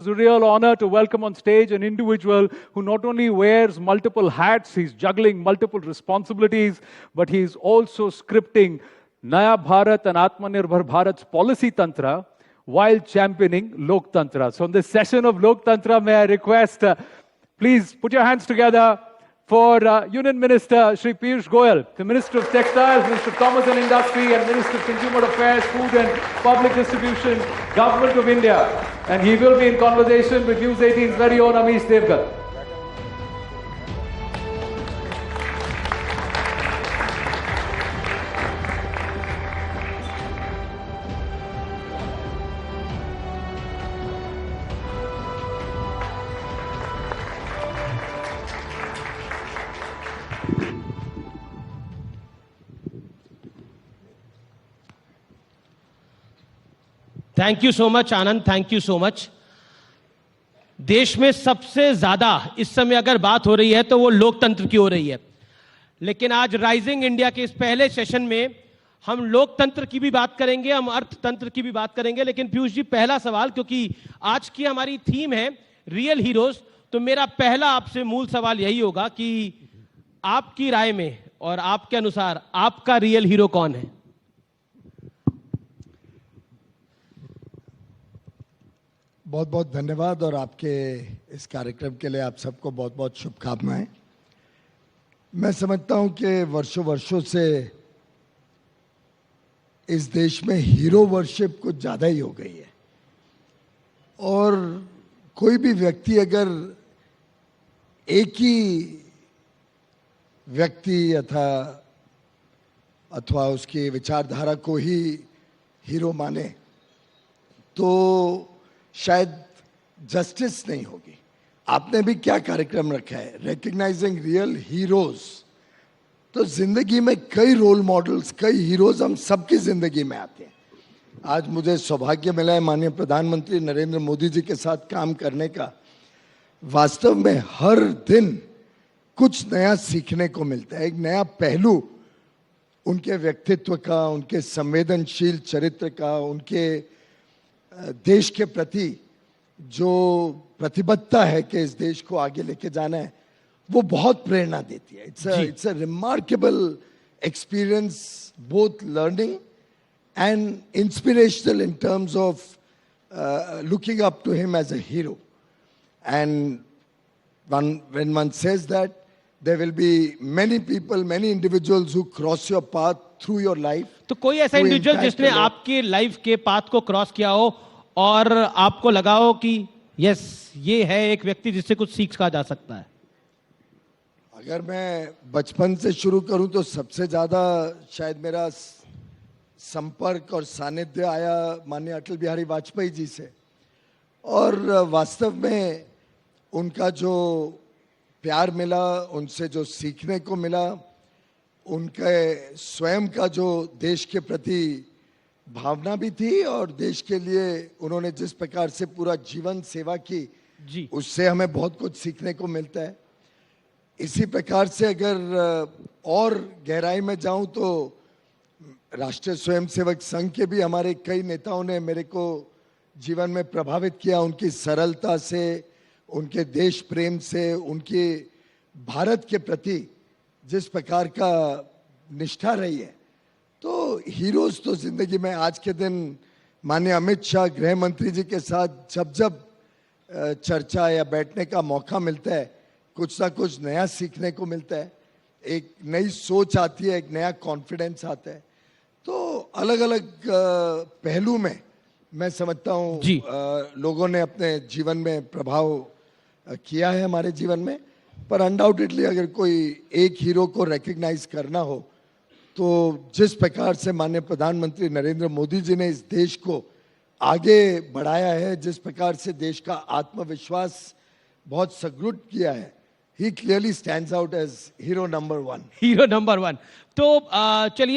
It's a real honor to welcome on stage an individual who not only wears multiple hats, he's juggling multiple responsibilities, but he's also scripting Naya Bharat and Atmanirbhar Bharat's policy tantra while championing Lok Tantra. So in this session of Lok Tantra, may I request, please put your hands together for Union Minister Shri Piyush Goyal, the Minister of Textiles, Minister of Commerce and Industry, and Minister of Consumer Affairs, Food and Public Distribution, Government of India. And he will be in conversation with News 18's very own Amish Devgar. Thank you so much Anand, thank you so much. देश में सबसे ज्यादा इस समय अगर बात हो रही है तो वो लोकतंत्र की हो रही है, लेकिन आज राइजिंग इंडिया के इस पहले सेशन में हम लोकतंत्र की भी बात करेंगे, हम अर्थतंत्र की भी बात करेंगे। लेकिन पीयूष जी, पहला सवाल, क्योंकि आज की हमारी थीम है रियल हीरोज, तो मेरा पहला आपसे मूल सवाल यही होगा कि आपकी राय में और आपके अनुसार आपका रियल हीरो कौन है? बहुत बहुत धन्यवाद और आपके इस कार्यक्रम के लिए आप सबको बहुत बहुत शुभकामनाएं। मैं समझता हूं कि वर्षों से इस देश में हीरो वर्शिप कुछ ज़्यादा ही हो गई है, और कोई भी व्यक्ति अगर एक ही व्यक्ति अथवा उसकी विचारधारा को ही हीरो माने तो शायद जस्टिस नहीं होगी। आपने भी क्या कार्यक्रम रखा है, रिकग्नाइजिंग रियल हीरोज। तो जिंदगी में कई रोल मॉडल्स, कई हीरोज हम सबकी जिंदगी में आते हैं। आज मुझे सौभाग्य मिला है माननीय प्रधानमंत्री नरेंद्र मोदी जी के साथ काम करने का। वास्तव में हर दिन कुछ नया सीखने को मिलता है, एक नया पहलू उनके व्यक्तित्व का, उनके संवेदनशील चरित्र का, उनके देश के प्रति जो प्रतिबद्धता है कि इस देश को आगे लेके जाना है, वो बहुत प्रेरणा देती है। It's a remarkable experience, both learning and inspirational in terms of looking up to him as a hero. And when one says that, there will be many people, many individuals who cross your path through your life. तो कोई ऐसा individual जिसने आपके life के path को cross किया हो और आपको लगा हो कि यस, ये है एक व्यक्ति जिससे कुछ सीखा जा सकता है? अगर मैं बचपन से शुरू करूं तो सबसे ज्यादा शायद मेरा संपर्क और सानिध्य आया माननीय अटल बिहारी वाजपेयी जी से। और वास्तव में उनका जो प्यार मिला, उनसे जो सीखने को मिला, उनके स्वयं का जो देश के प्रति भावना भी थी और देश के लिए उन्होंने जिस प्रकार से पूरा जीवन सेवा की जी, उससे हमें बहुत कुछ सीखने को मिलता है। इसी प्रकार से अगर और गहराई में जाऊं तो राष्ट्रीय स्वयंसेवक संघ के भी हमारे कई नेताओं ने मेरे को जीवन में प्रभावित किया, उनकी सरलता से, उनके देश प्रेम से, उनके भारत के प्रति जिस प्रकार का निष्ठा रही है। तो हीरोज तो जिंदगी में आज के दिन माननीय अमित शाह गृह मंत्री जी के साथ जब चर्चा या बैठने का मौका मिलता है, कुछ ना कुछ नया सीखने को मिलता है, एक नई सोच आती है, एक नया कॉन्फिडेंस आता है। तो अलग अलग पहलू में मैं समझता हूँ लोगों ने अपने जीवन में प्रभाव किया है हमारे जीवन में। पर अनडाउटेडली अगर कोई एक हीरो को रिकग्नाइज करना हो तो जिस प्रकार से माननीय प्रधानमंत्री नरेंद्र मोदी जी ने इस देश को आगे बढ़ाया है, जिस प्रकार से देश का आत्मविश्वास बहुत सुदृढ़ किया है, he clearly stands out as hero number one. Hero number one. तो चलिए